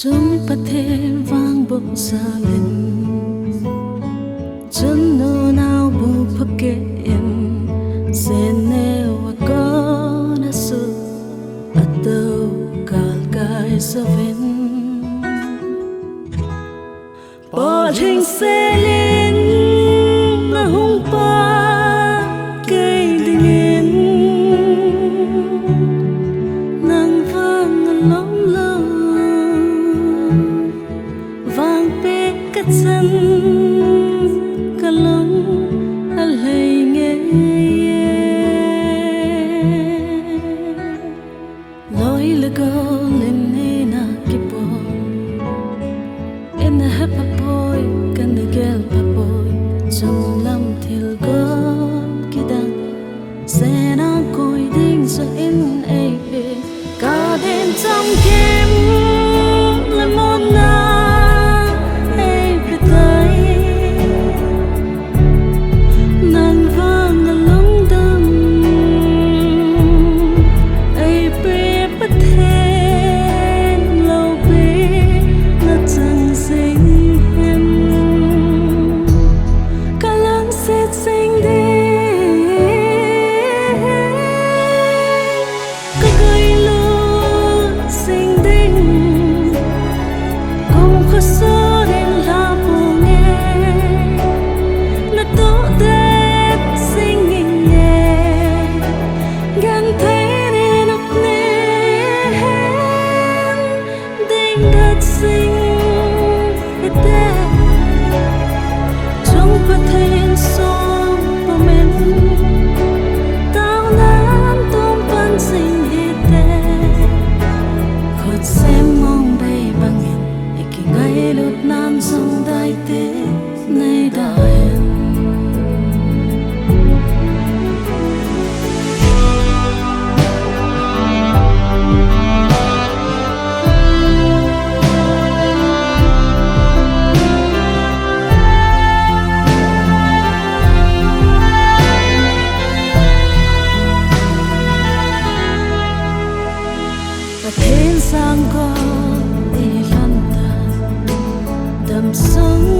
Chúng bắt thêm vang bụng xa lên chân nô nào bu phật kê em sẽ nêu có na su atau kal kai sa ven bỏ hình xe lên na hung pa cây tình yên nang vang lóng lơ vang pe cắt chân cả lông lầy nghe lối lơ go lên nê na kipo em na hấp boy kan na gel boy trong lâm thil go kidang sẽ na coi đinh cho em cả đêm trong game là một sang con đi lăn đầm sông